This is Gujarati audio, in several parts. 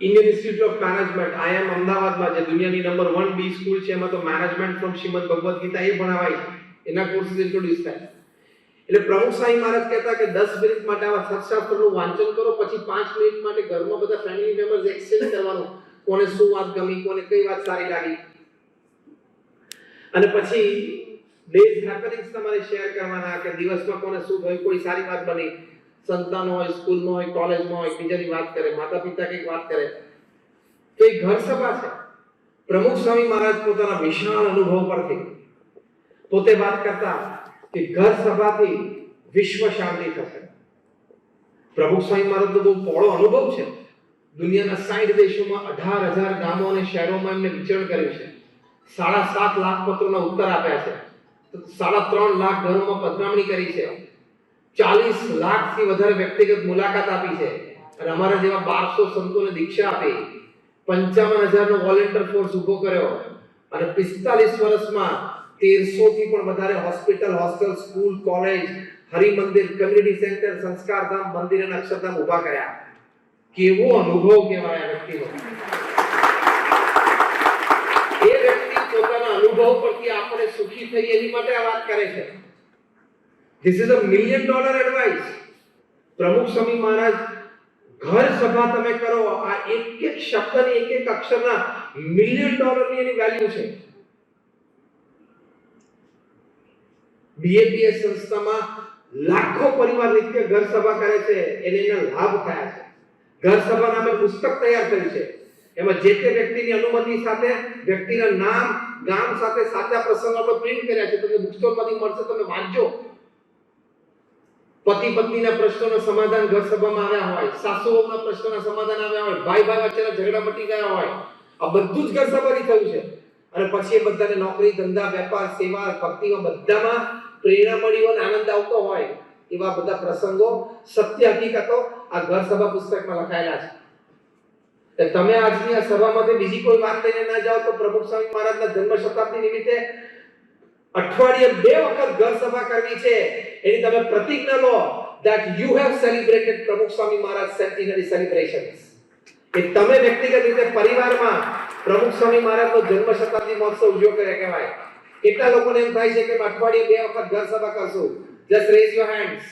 Indian institute of management IM અમદાવાદમાં જે દુનિયાની નંબર 1 બી સ્કૂલ છે એમાં તો મેનેજમેન્ટ ફ્રોમ શ્રીમદ ભગવદ ગીતા એ ભણાવાય છે, એના કોર્સિસ ઇન્ટ્રોડ્યુસ થાય. એટલે પ્રમુખ સ્વામી મહારાજ કહેતા કે 10 મિનિટ માટે આવા સત્શાસ્ત્રનું વાંચન કરો, પછી 5 મિનિટ માટે ઘરમાં બધા ફેમિલી મેમ્બર્સ એક્સચેન્જ કરવાનું, કોને શું વાત ગમી, કોને કઈ વાત સારી લાગી, અને પછી ડેઝ હેપનિંગ્સ તમારે શેર કરવાના કે દિવસમાં કોને શું થયું, કોઈ સારી વાત બની, સંતાનો હોય, સ્કૂલમાં હોય, કોલેજમાં હોય, બીજાની વાત કરે, માતા પિતા કંઈક વાત કરે. તો એ ઘર સભા છે. પ્રમુખ સ્વામી મહારાજ પોતાના વિશાળ અનુભવ પરથી પોતે વાત કરતા કે ઘર સભાથી વિશ્વ શાંતિ થશે. પ્રમુખ સ્વામી મહારાજનો બહુ પહોળો અનુભવ છે. દુનિયાના 60 દેશોમાં 18,000 ગામો અને શહેરોમાં એમને વિચરણ કર્યું છે. 7.5 લાખ પત્રોના ઉત્તર આપ્યા છે. 3.5 લાખ ઘરોમાં પધરામણી કરી છે. 40 લાખથી વધારે વ્યક્તિગત મુલાકાત આપી છે. અને અમારા જેવા 1200 સંતોને દીક્ષા આપી. 55,000 નો વોલેન્ટિયર ફોર્સ ઉભો કર્યો અને 45 વર્ષમાં 1300 થી પણ વધારે હોસ્પિટલ, હોસ્ટેલ, સ્કૂલ, કોલેજ, હરિમંદિર, કમ્યુનિટી સેન્ટર, સંસ્કારધામ, મંદિર અને અક્ષરધામ ઉભા કર્યા. કેવો અનુભવ કહેવાય આ વ્યક્તિનો. એ વ્યક્તિ પોતાના અનુભવ પરથી આપણે સુખી થઈએ એની માટે આ વાત કરે છે. This is a $1 million advice. પ્રમુખ સ્વામી મહારાજ ઘર સભા તમે કરો, આ એક એક શબ્દની એક એક અક્ષરના $1 million ની એની વેલ્યુ છે. બીએપીએસ સંસ્થામાં લાખો પરિવાર નિત્ય ઘર સભા કરે છે, એને એના લાભ થયા છે. ઘર સભા નામે પુસ્તક તૈયાર થયું છે. એમાં જે તે વ્યક્તિની અનુમતિ સાથે વ્યક્તિના નામ, ગામ સાથે સાચા પ્રસંગો આપણે પ્રિન્ટ કર્યા છે. તમને બુક સ્ટોરમાંથી મળશે, તમે વાંચજો. પતિ પત્નીના પ્રશ્નોના સમાધાન ઘર સભામાં આવ્યા હોય, સાસુઓના પ્રશ્નોના સમાધાન આવ્યા હોય, ભાઈ ભાઈ વચ્ચેના ઝઘડા મટી ગયા હોય, આ બધું જ ઘર સભાથી થયું છે. અને પછી એ બધાને નોકરી, ધંધા, વેપાર, સેવા, ભક્તિમાં બધામાં પ્રેરણા મળી હોય, આનંદ આવતો હોય, એવા બધા પ્રસંગો, સત્ય હકીકતો આ ઘર સભા પુસ્તકમાં લખાયેલા છે. તમે આજની આ સભામાંથી બીજી કોઈ વાત લઈને ના જાઓ તો પ્રમુખ સ્વામી મહારાજના જન્મ શતાબ્દી નિમિત્તે અઠવાડિયે 2 વખત ઘર સભા કરવી છે. એની તમે પ્રતિજ્ઞા લો that you have celebrated પ્રમુખ સ્વામી મહારાજ centenary celebrations. કે તમે વ્યક્તિગત રીતે પરિવારમાં પ્રમુખ સ્વામી મહારાજનો જન્મ શતાબ્દી મહોત્સવ ઉજવ્યો કરે કહેવાય. કેટલા લોકોને એમ થાય છે કે અઠવાડિયે 2 વખત ઘર સભા કરશું? just raise your hands.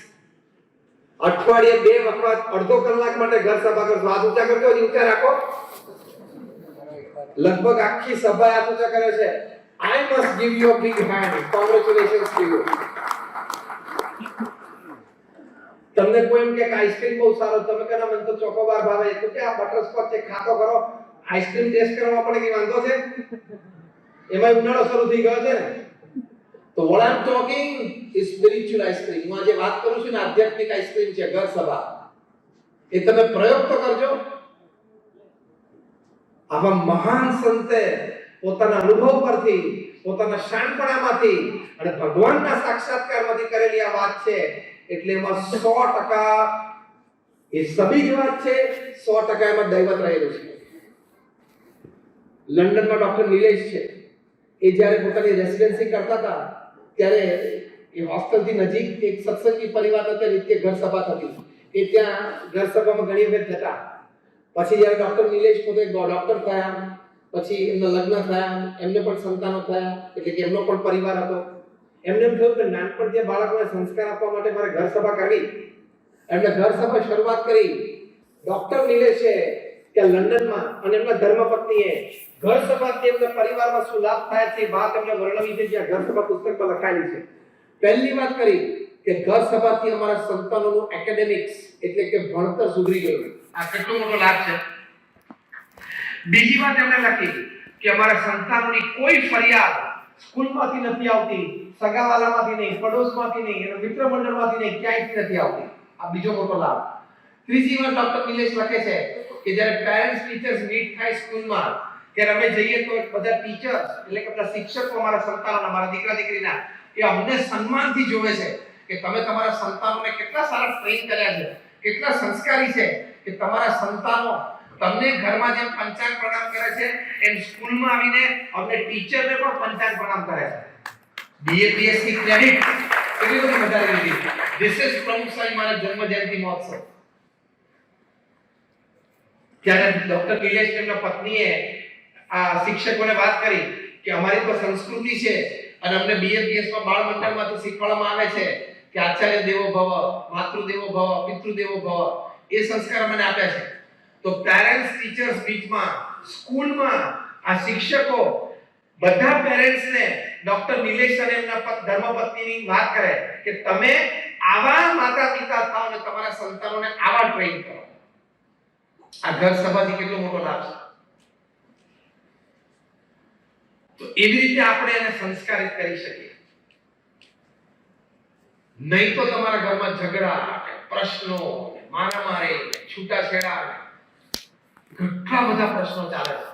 અઠવાડિયે 2 વખત અડધો કલાક માટે ઘર સભા કરશું. હાથ ઊંચા કરજો, ઊંચા રાખો. લગભગ આખી સભા હાથ ઊંચા કરે છે. I must give you a big hand. Congratulations to you. તમને કોઈ એમ કે આઈસ્ક્રીમ બહુ સારો, તમે કહેના મને તો ચોકોબાર ભાવે, તો કે આ બટરસ્કોચ છે, ખાતો કરો. આઈસ્ક્રીમ ટેસ્ટ કરવા પડે કે વાંધો છે? એમાં ઉનાળો શરૂ થઈ ગયો છે ને. તો what I'm talking is spiritual ice cream. હું આજે વાત કરું છું ને આધ્યાત્મિક આઈસ્ક્રીમ છે ઘર સભા. એ તમે પ્રયોગ તો કરજો. આવા મહાન સંતે પોતાના અનુભવ પરથી, પોતાના શાણપણામાંથી અને ભગવાનના સાક્ષાત્કારમાંથી કરેલી આ વાત છે. એટલે એમાં 100% એ સબી જ વાત છે, 100% એમાં દૈવત રહેલું છે. લંડનમાં ડોક્ટર નિલેશ છે, એ જ્યારે પોતાની રેસિડેન્સી કરતા હતા ત્યારે એ હોસ્ટેલથી નજીક એક સત્સંગી પરિવારનો ત્યાં નિત્ય ઘર સભા થતી. એ ત્યાં ઘર સભામાં ઘણી વખત જતા. પછી જ્યારે ડોક્ટર નિલેશ પોતે ડોક્ટર થયા, પછી એમના લગ્ન થયા, એમને પણ સંતાનો થયા, એટલે કે એમનો પણ પરિવાર હતો. એમને એમ થયું કે નાનપણથી બાળકોને સંસ્કાર આપવા માટે મારે ઘર સભા કરવી. એમને ઘર સભા શરૂઆત કરી. ડોક્ટર નિલેશે કે લંડનમાં અને એમના ધર્મપત્નીએ ઘર સભાથી એમના પરિવારમાં શું લાભ થાય છે એ વાત એમને વર્ણવી છે, જે ઘર સભા પુસ્તકમાં લખાયેલી છે. પહેલી વાત કરી કે ઘર સભાથી અમારા સંતાનોનું એકેડેમિક્સ એટલે કે ભણતર સુધરી ગયું. આ કેટલો મોટો લાભ છે. બીજી વાત એમણે લખી કે અમારા સંતાનોની કોઈ ફરિયાદ સ્કૂલમાંથી નથી આવતી, સગાવાલામાંથી નહીં, પડોશમાંથી નહીં, અને મિત્ર મંડળમાંથી નહીં, ક્યાંયથી નથી આવતી. આ બીજો મોટો લાભ. ત્રીજી વાત ડોક્ટર નિલેશ લખે છે કે જ્યારે પેરેન્ટ્સ ટીચર્સ મીટ થાય સ્કૂલમાં, ત્યારે અમે જઈએ તો બધા ટીચર્સ એટલે કે બધા શિક્ષકો અમારા સંતાનોના, અમારા દીકરા દીકરીના, એ અમને સન્માનથી જોવે છે કે તમે તમારા સંતાનોને કેટલા સારા ટ્રેન કર્યા છે, કેટલા સંસ્કારી છે, કે તમારા સંતાનો તમને ઘરમાં જેમ પંચાંગ પ્રણામ કરે છે એમ સ્કૂલમાં આવીને અમને ટીચરને પણ પંચાંગ પ્રણામ કરે છે. બીએપીએસ ની ક્રેડિટ કેટલી બધી વધારે લીધી. ધીસ ઇઝ પ્રમુખ સ્વામી મહારાજ જન્મ જયંતિ મહોત્સવ. ત્યારે ડોક્ટર નિલેશ તેમના પત્નીએ આ શિક્ષકોને વાત કરી કે અમારી તો સંસ્કૃતિ છે અને અમને BMPS માં બાળ મંડળમાંથી શીખવાડવામાં આવે છે કે આચાર્ય દેવો ભવ, માતૃ દેવો ભવ, પિતૃ દેવો ભવ, એ સંસ્કાર અમને આપ્યા છે. તો પેરેન્ટ્સ ટીચર્સ બીચમાં, સ્કૂલમાં આ શિક્ષકો બધા પેરેન્ટ્સને ડોક્ટર નિલેશ અને એમના ધર્મપત્નીની વાત કરે કે તમે આવા માતા પિતા થાઓ અને તમારા સંતાનોને આવા ટ્રેન કરો. આ ઘર સભાથી કેટલો મોટો લાભ છે. તો એવી રીતે આપણે એને સંસ્કારિત કરી શકીએ. નહીં તો તમારા ઘરમાં ઝઘડા, પ્રશ્નો, મારામારી, છૂટાછેડા, કેટલા બધા પ્રશ્નો ચાલે છે.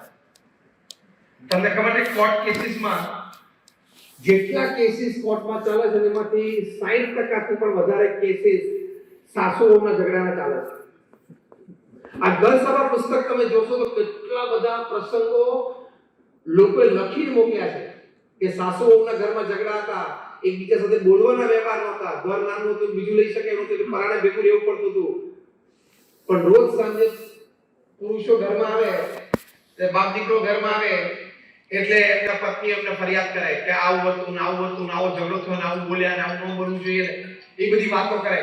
તમને ખબર છે કોર્ટ કેસીસમાં જેટલા કેસીસ કોર્ટમાં ચાલે છે એમાંથી 60% થી પણ વધારે કેસીસ સાસુઓના ઝઘડાના ચાલે છે. આ ઘર સભા પુસ્તક તમે જોશો તો કેટલા બધા પ્રસંગો લોકોએ લખીને મોકલ્યા છે કે સાસુઓના ઘરમાં ઝઘડા હતા, એકબીજા સાથે બોલવાના વ્યવહાર નહોતા, ઘર નાનું હતું, બીજું લઈ શકે નહોતું, એટલે પરાણે ભેગું રહેવું પડતું હતું. પણ રોજ સાંજે પુરુષો ઘરમાં આવે, તે બાપ દીકરો ઘરમાં આવે એટલે એમના પત્ની એમને ફરિયાદ કરે કે આવું હતું, આવું હતું, આવો ઝઘડો થયો, આવું બોલ્યા, આવું ન બોલવું જોઈએ, એ બધી વાતો કરે.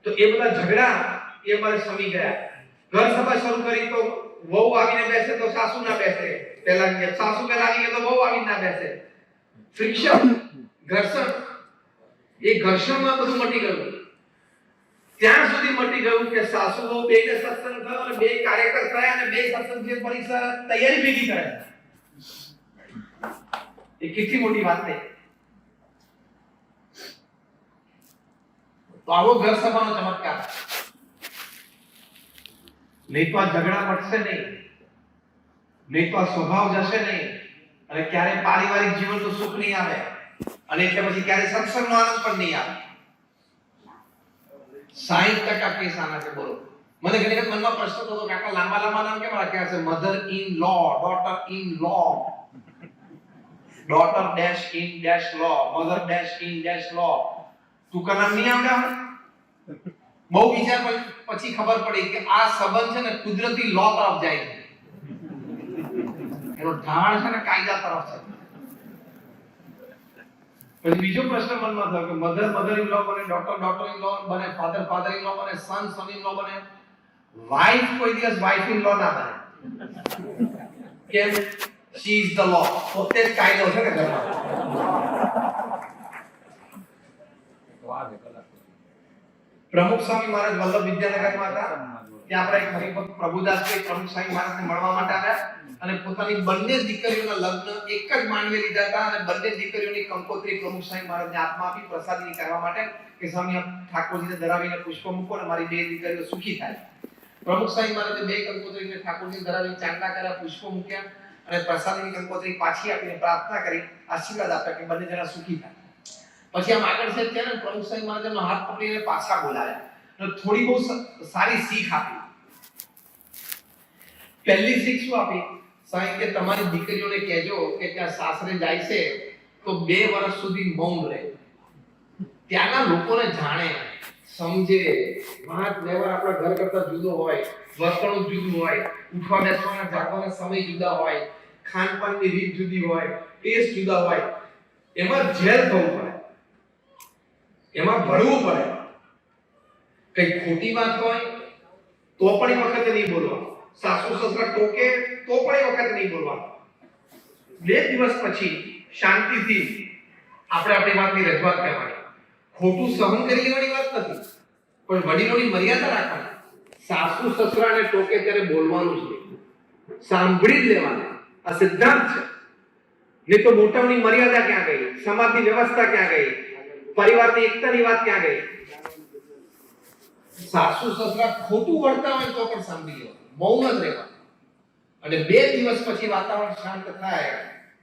તો એ બધા ઝઘડા એ મારે સમી ગયા. ઘર સભા શરૂ કરી તો વહુ આવીને બેસે તો સાસુ ના બેસે, પેલા સાસુ પેલા આવી તો વહુ આવીને ના બેસે. ફ્રિક્શન, ઘર્ષણ, એ ઘર્ષણમાં બધું મટી ગયું. ત્યાં સુધી મટી ગયું કે સાસુ વહુ બેને સત્સંગ થયો અને બે કાર્યકર થયા અને બે સત્સંગની પરીક્ષા તૈયારી ભેગી કરે. એ કેટલી મોટી વાત છે. તો આવો ઘર સભાનો ચમત્કાર. નહીં તો આ ઝઘડા મટશે નહીં, નહીં તો આ સ્વભાવ જશે નહીં, અને ક્યારે પારિવારિક જીવનનું સુખ નહીં આવે, અને એટલે પછી ક્યારે સત્સંગનો આનંદ પણ નહીં આવે. 60% કેસ આના છે. બોલો, મને ઘણી વખત મનમાં પ્રશ્ન થતો કે આટલા લાંબા લાંબા નામ કેમ રાખ્યા છે? Mother in law, daughter in law, daughter dash in dash law, mother dash in dash law. ટૂંકા નામ નહીં આવડે. બહુ વિચાર પછી ખબર પડી કે આ સંબંધ છે ને કુદરતી લો તરફ જાય છે, એનો ઢાળ છે ને કાયદા તરફ છે. પછી બીજો પ્રશ્ન મનમાં થયો કે મધર ઇન લો બને, ડોટર ઇન લો બને, ફાધર ઇન લો બને, સન ઇન લો બને, વાઇફ કોઈ દિવસ વાઇફ ઇન લો ના બને. કેમ? શી ઇઝ ધ લો. પોતે જ કાયદો છે ને ઘરમાં. પ્રમુખ સ્વામી મહારાજ વલ્લભ વિદ્યાનગરમાં હતા. ત્યાં આપણે એક હરિભક્ત પ્રભુદાસજી પ્રમુખ સ્વામી મહારાજને મળવા માટે આવ્યા અને પોતાની બંને દીકરીઓના લગ્ન એક જ માંડવે લીધા હતા અને બંને દીકરીઓની કંકોત્રી પ્રમુખ સ્વામી મહારાજને હાથમાં આપી પ્રસાદીની કરવા માટે કે સ્વામી આપ ઠાકોરજીને ધરાવીને પુષ્પ મૂકો અને મારી બે દીકરીઓ સુખી થાય. પ્રમુખ સ્વામી મહારાજે બે કંકોત્રીને ઠાકોરજીને ધરાવીને ચાંદા કર્યા, પુષ્પ મૂક્યા અને પ્રસાદીની કંકોત્રી પાછી આપીને પ્રાર્થના કરી, આશીર્વાદ આપ્યા કે બંને જણા સુખી થાય. પછી આમ આગળ છે ત્યારે પ્રમુખ સ્વામી મહારાજનો હાથ પકડીને પાછા બોલાવ્યા અને થોડી બહુ સારી શીખ આપી. પહેલી શીખ શું આપી? સાહેબ કે તમારી દીકરીઓને કહેજો કે ત્યાં સાસરે જાય છે તો 2 વર્ષ સુધી મૌન રહે, ત્યાંના લોકોને જાણે, સમજે. વાત વ્યવહાર આપણા ઘર કરતા જુદો હોય, વર્તણૂક જુદું હોય, ઉઠવા બેસવાના જાગવાના સમય જુદા હોય, ખાનપાનની રીત જુદી હોય, ટેસ્ટ જુદા હોય. એમાં જેલ થવું પડે, એમાં ભળવું પડે. કઈ ખોટી વાત હોય તો પણ એ વખતે નહીં બોલવા, સાસુ સસરા ટોકે તો પણ એ વખતે નહીં બોલવા. 2 દિવસ પછી શાંતિથી આપણે આપણી વાતની રજૂઆત કરવાની. ખોટું સહન કરી લેવાની વાત નથી, પણ વડીલોની મર્યાદા રાખવાની. સાસુ સસરાને ટોકે ત્યારે બોલવાનું છે, સાંભળી જ લેવાનું. આ સિદ્ધાંત છે. નહીં તો મોટાઓની મર્યાદા ક્યાં ગઈ, સમાજની વ્યવસ્થા ક્યાં ગઈ, પરિવારની એકતાની વાત ક્યાં ગઈ? સાસુ સસરા ખોટું વળતા હોય તો પણ સાંભળી લેવાનું, મૌન જ રહેવાનું. અને 2 દિવસ પછી વાતાવરણ શાંત થાય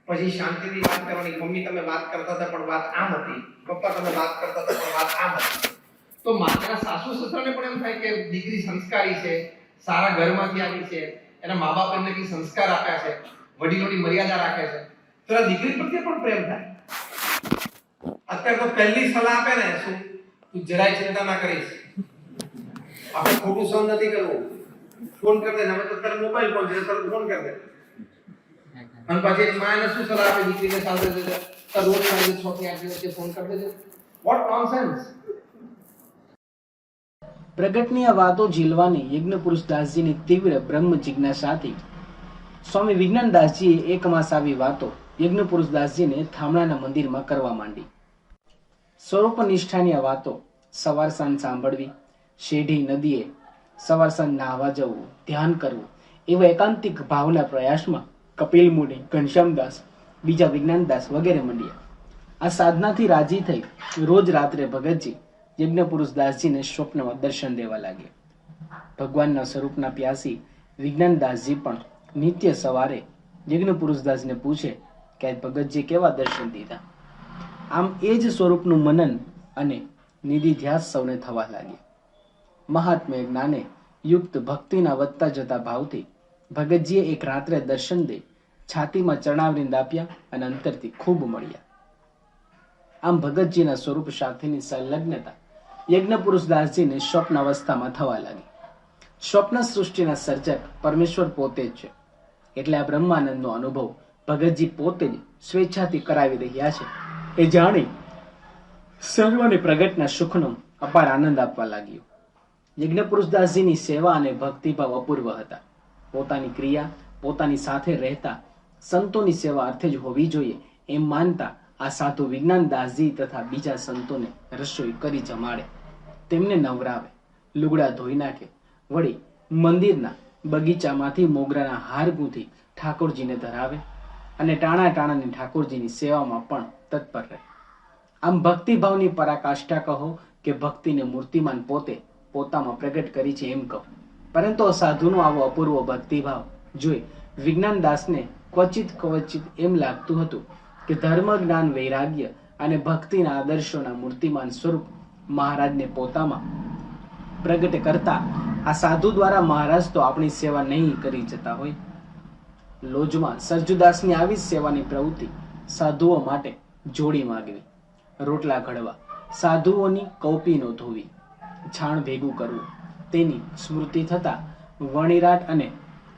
પછી શાંતિથી વાત કરવાની. મમ્મી તમે વાત કરતા હતા પણ વાત આમ હતી, પપ્પા તમે વાત કરતા હતા પણ વાત આમ હતી. તો મારા સાસુ સસરાને પણ એમ થાય કે દીકરી સંસ્કારી છે, સારા ઘરમાંથી આવી છે, એના મા બાપ એમને કઈ સંસ્કાર આપ્યા છે, વડીલોની મર્યાદા રાખે છે, તો આ દીકરી પ્રત્યે પણ પ્રેમ થાય. અત્યારે તો પહેલી સલાહ આપે ને, શું તું જરાય ચિંતા ના કરીશ, આપણે ખોટું સહન નથી કરવું. ફોન કરી દે, હવે તો તારો મોબાઈલ ફોન છે, તરત ફોન કરી દે. અને પછી એની માને શું સલાહ આપે દીકરીને સાથે રોજ સાંજે 6 થી 8 વચ્ચે ફોન કરી દેજો. Vote nonsense. પ્રગટની આ વાતો ઝીલવાની યજ્ઞપુરુષ દાસજીની તીવ્ર બ્રહ્મ જિજ્ઞાસાથી સ્વામી વિજ્ઞાનદાસજીએ એક માસ આવી વાતો યજ્ઞપુરુષ દાસજીને થામણાના મંદિરમાં કરવા માંડી. સ્વરૂપ નિષ્ઠાની આ વાતો સવાર સાંજ સાંભળવી, શેઢી નદીએ સવાર સાંજ નાહવા જવું, ધ્યાન કરવું એવા એકાંતિક ભાવના પ્રયાસમાં કપિલ મુનિ, ઘનશ્યામદાસ, બીજા વિજ્ઞાનદાસ વગેરે મંડ્યા. આ સાધનાથી રાજી થઈ રોજ રાત્રે ભગતજી યજ્ઞપુરુષ દાસજીને સ્વપ્નમાં દર્શન દેવા લાગ્યા. ભગવાનના સ્વરૂપના પ્યાસી વિજ્ઞાનદાસજી પણ નિત્ય સવારે યજ્ઞપુરુષ દાસને પૂછે કે આજ ભગતજી કેવા દર્શન દીધા. આમ એ જ સ્વરૂપનું મનન અને નિધિધ્યાસ સૌને થવા લાગ્યા. મહાત્મ્ય જ્ઞાને યુક્ત ભક્તિના વધતા જતા ભાવથી ભગતજીએ એક રાત્રે દર્શન દઈ છાતીમાં ચરણાવરિંદ આપ્યા અને અંતરથી ખૂબ મળ્યા. આમ ભગતજીના સ્વરૂપ સાથેની સંલગ્નતા યજ્ઞપુરુષ દાસજીને સ્વપ્ન અવસ્થામાં થવા લાગી. સ્વપ્ન સૃષ્ટિના સર્જક પરમેશ્વર પોતે જ છે, એટલે આ બ્રહ્માનંદનો અનુભવ ભગતજી પોતે જ સ્વેચ્છાથી કરાવી રહ્યા છે એ જાણી સર્વને પ્રગટના સુખનો અપાર આનંદ આપવા લાગ્યો. યજ્ઞપુરુષ દાસજીની સેવા અને ભક્તિભાવ અપૂર્વ હતા. પોતાની ક્રિયા પોતાની સાથે રહેતા સંતોની સેવા અર્થે જ હોવી જોઈએ એમ માનતા આ સાધુ વિજ્ઞાનદાસજી તથા બીજા સંતોને રસોઈ કરી જમાડે, તેમને નવરાવે, લુગડા ધોઈ નાખે, વળી મંદિરના બગીચામાંથી મોગરાના હાર ગૂંથી ઠાકોરજીને ધરાવે અને ટાણા ટાણાની ઠાકોરજીની સેવામાં પણ તત્પર રહે. આમ ભક્તિભાવની પરાકાષ્ઠા કહો કે ભક્તિને મૂર્તિમાન પોતે પોતામાં પ્રગટ કરી છે એમ કહો, પરંતુ સાધુનો આવો અપૂર્વ ભક્તિભાવ જોઈ વિજ્ઞાનદાસને ક્વચિત કવચિત એમ લાગતું હતું કે ધર્મ, જ્ઞાન, વૈરાગ્ય અને ભક્તિના આદર્શોના મૂર્તિમાન સ્વરૂપ મહારાજને પોતામાં પ્રગટ કરતા આ સાધુ દ્વારા મહારાજ તો આપણી સેવા નહીં કરી જતા હોય. લોજમાં સરજુદાસની આવી સેવાની પ્રવૃત્તિ સાધુઓ માટે જોડી માગવી, રોટલા ઘડવા, સાધુઓની કૌપીનો ધોવી, છાણ ભેગું કરવું, તેની સ્મૃતિ થતા વણિરાટ અને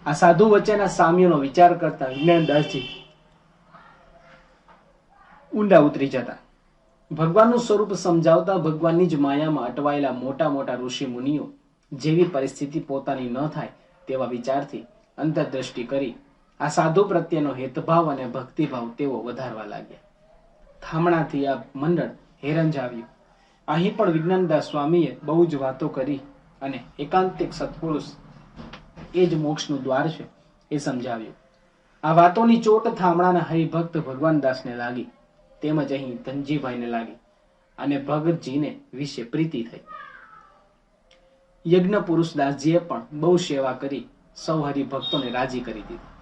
આ સાધુ વચ્ચેના સામ્યનો વિચાર કરતા વિજ્ઞાનદાસજી ઊંડા ઉતરી જતા. ભગવાનનું સ્વરૂપ સમજાવતા ભગવાનની જ માયામાં અટવાયેલા મોટા મોટા ઋષિ મુનિઓ જેવી પરિસ્થિતિ પોતાની ન થાય તેવા વિચારથી અંતરદ્રષ્ટિ કરી આ સાધુ પ્રત્યેનો હેતભાવ અને ભક્તિભાવ તેઓ વધારવા લાગ્યા. થામણાથી આ મંડળ હેરંજાવ્યું. અહીં પણ વિજ્ઞાનદાસ સ્વામીએ બહુ જ વાતો કરી અને એકાંતિક સત્પુરુષ એ જ મોક્ષનું દ્વાર છે એ સમજાવ્યું. આ વાતોની ચોટ થામણાના હરિભક્ત ભગવાનદાસને લાગી, તેમજ અહીં ધનજીભાઈને લાગી અને ભગતજીને વિશે પ્રીતિ થઈ. યજ્ઞ પુરુષ દાસજીએ પણ બહુ સેવા કરી સૌ હરિભક્તોને રાજી કરી દીધી.